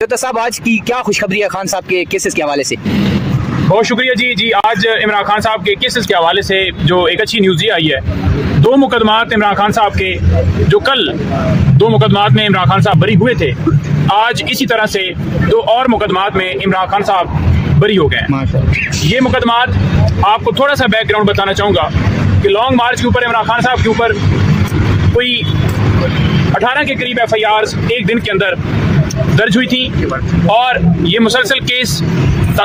तो साहब आज की क्या खुशखबरी है खान साहब के केसेस के हवाले से? बहुत शुक्रिया जी। आज इमरान खान साहब के केसेस के हवाले से जो एक अच्छी न्यूज़ ये आई है, 2 मुकदमात इमरान खान साहब के, जो कल 2 मुकदमात में इमरान खान साहब बरी हुए थे, आज इसी तरह से 2 और मुकदमात में इमरान खान साहब बरी हो गए। ये मुकदमात आपको थोड़ा सा बैकग्राउंड बताना चाहूँगा कि लॉन्ग मार्च के ऊपर इमरान खान साहब के ऊपर कोई 18 के करीब FIRs एक दिन के अंदर दर्ज हुई थी और ये मुसलसल केस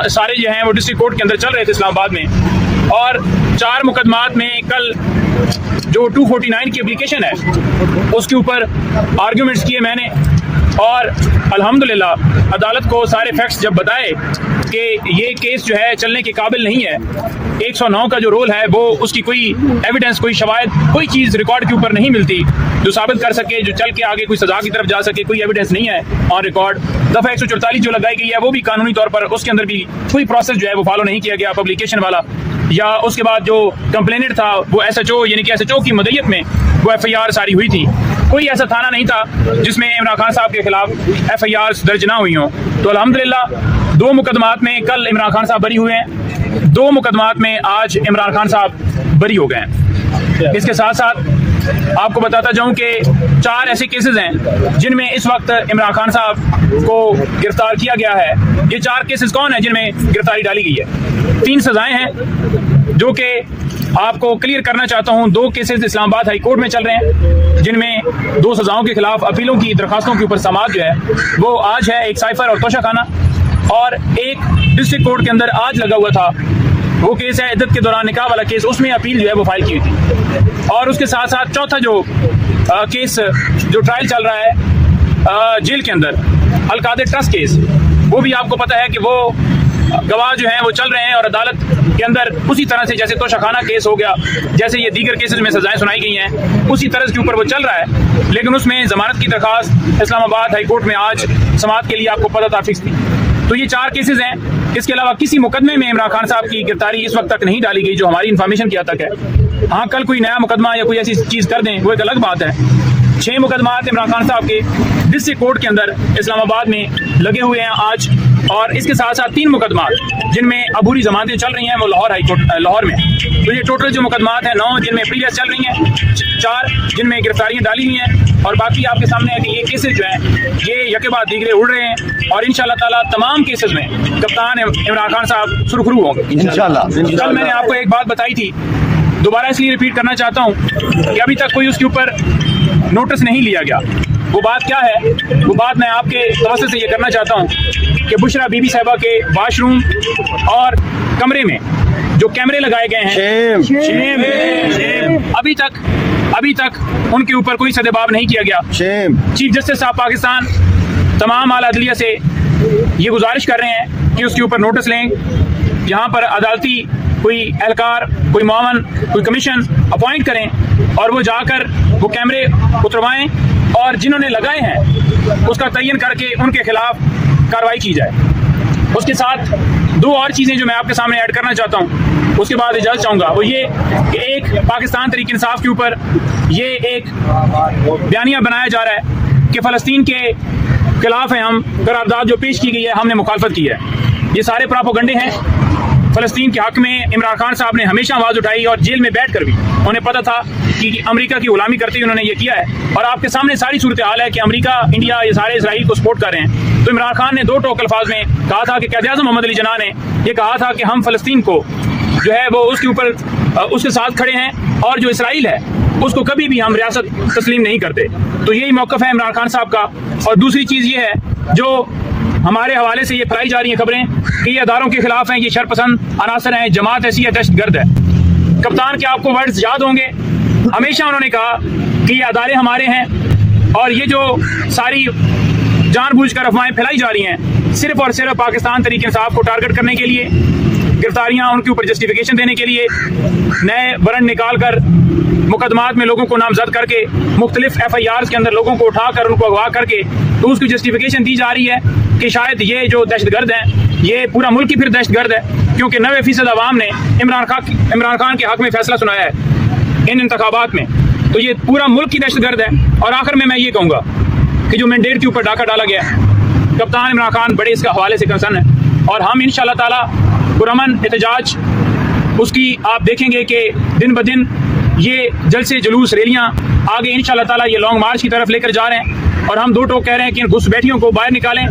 सारे जो हैं वो डिस्ट्रिक्ट कोर्ट के अंदर चल रहे थे इस्लामाबाद में। और 4 मुकदमात में कल जो 249 की एप्लीकेशन है उसके ऊपर आर्ग्यूमेंट्स किए मैंने, और अल्हम्दुलिल्लाह अदालत को सारे फैक्ट्स जब बताए कि ये केस जो है चलने के काबिल नहीं है, 109 का जो रोल है वो उसकी कोई एविडेंस, कोई शवायद, कोई चीज़ रिकॉर्ड के ऊपर नहीं मिलती जो साबित कर सके, जो चल के आगे कोई सजा की तरफ जा सके, कोई एविडेंस नहीं है ऑन रिकॉर्ड। दफ़ा 144 जो लगाई गई है वो भी कानूनी तौर पर उसके अंदर भी कोई प्रोसेस जो है वो फॉलो नहीं किया गया पब्लिकेशन वाला, या उसके बाद जो कंप्लेनेंट था वो SHO यानी कि SHO की मदयत में वो FIR सारी हुई थी। कोई ऐसा थाना नहीं था जिसमें इमरान खान साहब के खिलाफ FIRs दर्ज ना हुई हों। तो अल्हम्दुलिल्लाह 2 मुकदमात में कल इमरान खान साहब बरी हुए हैं, 2 मुकदमात में आज इमरान खान साहब बरी हो गए हैं। इसके साथ साथ आपको बताता जाऊं कि 4 ऐसे केसेस हैं जिनमें इस वक्त इमरान खान साहब को गिरफ्तार किया गया है। ये 4 केसेस कौन है जिनमें गिरफ्तारी डाली गई है? 3 सजाएं हैं जो कि आपको क्लियर करना चाहता हूं। 2 केसेस इस्लामाबाद हाई कोर्ट में चल रहे हैं जिनमें 2 सजाओं के खिलाफ अपीलों की दरखास्तों के ऊपर समाअत जो है वो आज है, एक साइफर और तोशा खाना, और एक डिस्ट्रिक्ट कोर्ट के अंदर आज लगा हुआ था वो केस है इद्दत के दौरान निकाह वाला केस, उसमें अपील जो है वो फाइल की हुई थी। और उसके साथ साथ चौथा जो केस जो ट्रायल चल रहा है जेल के अंदर, अलकादिर ट्रस्ट केस, वो भी आपको पता है कि वो गवाह जो हैं वो चल रहे हैं और अदालत के अंदर उसी तरह से जैसे तोशाखाना केस हो गया, जैसे ये दीगर केसेस में सजाएं सुनाई गई हैं, उसी तरह के ऊपर वो चल रहा है। लेकिन उसमें जमानत की दरखास्त इस्लामाबाद हाई कोर्ट में आज समाअत के लिए आपको पता था फिक्स थी। तो ये 4 केसेस हैं। इसके अलावा किसी मुकदमे में इमरान खान साहब की गिरफ्तारी इस वक्त तक नहीं डाली गई जो हमारी इन्फॉर्मेशन की हद तक है। हाँ, कल कोई नया मुकदमा या कोई ऐसी चीज़ कर दें वो एक अलग बात है। 6 मुकदमात इमरान खान साहब के डिस्ट्रिक्ट कोर्ट के अंदर इस्लामाबाद में लगे हुए हैं आज, और इसके साथ साथ 3 मुकदमात जिनमें अबूरी जमानतें चल रही हैं वो लाहौर हाई कोर्ट लाहौर में। तो ये टोटल जो मुकदमात हैं 9 जिनमें प्रीलियस चल रही हैं, 4 जिनमें गिरफ्तारियां डाली हुई हैं, और बाकी आपके सामने है कि ये केसेस जो हैं ये यके बाद दीगरे उड़ रहे हैं, और इंशाल्लाह ताला तमाम केसेस में कप्तान इमरान खान साहब सुरखरू होंगे इंशाल्लाह। कल मैंने आपको एक बात बताई थी, दोबारा इसलिए रिपीट करना चाहता हूँ कि अभी तक कोई उसके ऊपर नोटिस नहीं लिया गया। वो बात क्या है? वो बात मैं आपके तवज्जो से ये करना चाहता हूँ कि बुशरा बीबी साहिबा के वाशरूम और कमरे में जो कैमरे लगाए गए हैं, शेम, अभी तक उनके ऊपर कोई सदेबाब नहीं किया गया। चीफ जस्टिस साहब पाकिस्तान तमाम आला अदलिया से ये गुजारिश कर रहे हैं कि उसके ऊपर नोटिस लें, यहाँ पर अदालती कोई एहलकार, कोई मामन, कोई कमीशन अपॉइंट करें और वो जाकर वो कैमरे उतरवाएं और जिन्होंने लगाए हैं उसका तयन करके उनके खिलाफ कार्रवाई की जाए। उसके साथ 2 और चीज़ें जो मैं आपके सामने ऐड करना चाहता हूँ, उसके बाद इजाज़त चाहूँगा, वो ये कि एक पाकिस्तान तहरीक इंसाफ के ऊपर ये एक बयानिया बनाया जा रहा है कि फ़लस्तीन के खिलाफ है, हम करारदाद जो पेश की गई है हमने मुखालफत की है। ये सारे प्रोपेगेंडे हैं। फ़लस्तीन के हक़ में इमरान खान साहब ने हमेशा आवाज़ उठाई और जेल में बैठ कर भी उन्हें पता था कि अमेरिका की गुलामी करते हुए उन्होंने ये किया है, और आपके सामने सारी सूरत हाल है कि अमेरिका, इंडिया, ये सारे इसराइल को सपोर्ट कर रहे हैं। तो इमरान खान ने 2 टोक अल्फाज में कहा था कि क़ायद-ए-आज़म मोहम्मद अली जिन्ना ने ये कहा था कि हम फ़लस्तीन को जो है वो उसके ऊपर उसके साथ खड़े हैं, और जो इसराइल है उसको कभी भी हम रियासत तस्लीम नहीं करते। तो यही मौक़िफ़ है इमरान खान साहब का। और दूसरी चीज़ ये है जो हमारे हवाले से ये फैलाई जा रही हैं खबरें कि ये अदारों के खिलाफ हैं, ये शरपसंद अनासर हैं, जमात ऐसी है, दहशतगर्द है। कप्तान के आपको वर्ड्स याद होंगे, हमेशा उन्होंने कहा कि ये अदारे हमारे हैं, और ये जो सारी जानबूझकर अफवाहें फैलाई जा रही हैं सिर्फ और सिर्फ पाकिस्तान तहरीक इंसाफ को टारगेट करने के लिए, गिरफ्तारियां उनके ऊपर जस्टिफिकेशन देने के लिए, नए वारंट निकाल कर मुकदमात में लोगों को नामजद करके मुख्तलिफ FIRs के अंदर लोगों को उठाकर उनको अगवा करके तो उसकी जस्टिफिकेशन दी जा रही है कि शायद ये जो दहशतगर्द हैं ये पूरा मुल्क ही फिर दहशतगर्द है, क्योंकि 90% अवाम ने इमरान खान के हक़ में फैसला सुनाया है इन इंतखाबात में। तो ये पूरा मुल्क ही दहशतगर्द है। और आखिर में मैं ये कहूँगा कि जो मैंडेट के ऊपर डाका डाला गया है कप्तान इमरान खान बड़े इसके हवाले से कंसर्न है और हम इंशाल्लाह ताला पुरअमन एहतजाज उसकी आप देखेंगे कि दिन ब दिन ये जलसे जुलूस रैलियाँ आगे इंशाल्लाह ताला ये लॉन्ग मार्च की तरफ लेकर जा रहे हैं और हम दो टोक कह रहे हैं कि इन घुसपैठियों को बाहर निकालें।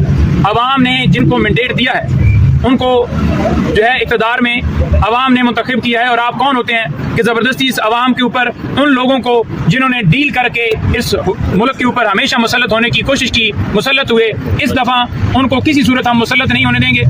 अवाम ने जिनको मैंडेट दिया है उनको जो है इक़्तिदार में अवाम ने मुंतखब किया है और आप कौन होते हैं कि ज़बरदस्ती इस अवाम के ऊपर उन लोगों को जिन्होंने डील करके इस मुल्क के ऊपर हमेशा मुसल्लत होने की कोशिश की मुसल्लत हुए, इस दफ़ा उनको किसी सूरत हम मुसल्लत नहीं होने देंगे।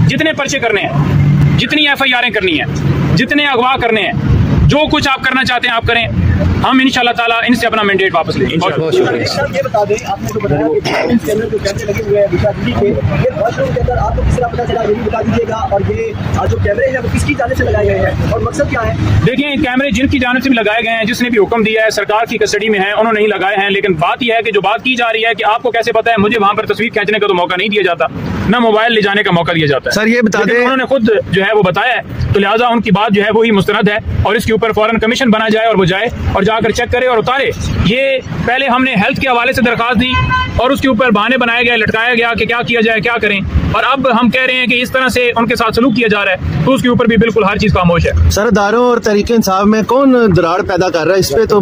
जितने पर्चे करने हैं, जितनी FIR करनी है, जितने अगवा करने हैं, जो कुछ आप करना चाहते हैं आप करें, हम इंशाल्लाह ताला इनसे अपना मैंडेट वापस लेंगे। बहुत शुक्रिया। ये बता दें, आपने जो बताया कि कैमरे जो कैमरे लगे हुए हैं दिशा दिल्ली के, ये वॉशरूम के अंदर आपको किस तरह पता चला, ये भी बता दीजिएगा। और ये जो कैमरे हैं वो किसकी जानिब से लगाए गए हैं और मकसद क्या है? देखिए, कैमरे जिनकी जानिब से भी लगाए गए हैं, जिसने भी हुक्म दिया है, सरकार की कस्टडी में है, उन्होंने ही लगाए हैं। लेकिन बात यह है कि जो बात की जा रही है कि आपको कैसे पता है, मुझे वहां पर तस्वीर खींचने का तो मौका नहीं दिया जाता, ना मोबाइल ले जाने का मौका दिया जाता है। सर ये बता दें, उन्होंने खुद जो है वो बताया है, तो लिहाजा उनकी बात जो है वो ही मुस्तरद है और इसके ऊपर फौरन कमीशन बना जाए और वो जाए और जाकर चेक करे और उतारे। ये पहले हमने हेल्थ के हवाले से दरखास्त दी और उसके ऊपर बहाने बनाए गए, लटकाया गया कि क्या किया जाए, क्या करें, और अब हम कह रहे हैं कि इस तरह से उनके साथ सलूक किया जा रहा है, तो उसके ऊपर भी बिल्कुल हर चीज़ खामोश है। सरदारों और तहरीक इंसाफ में कौन दरार पैदा कर रहा है, इस पे तो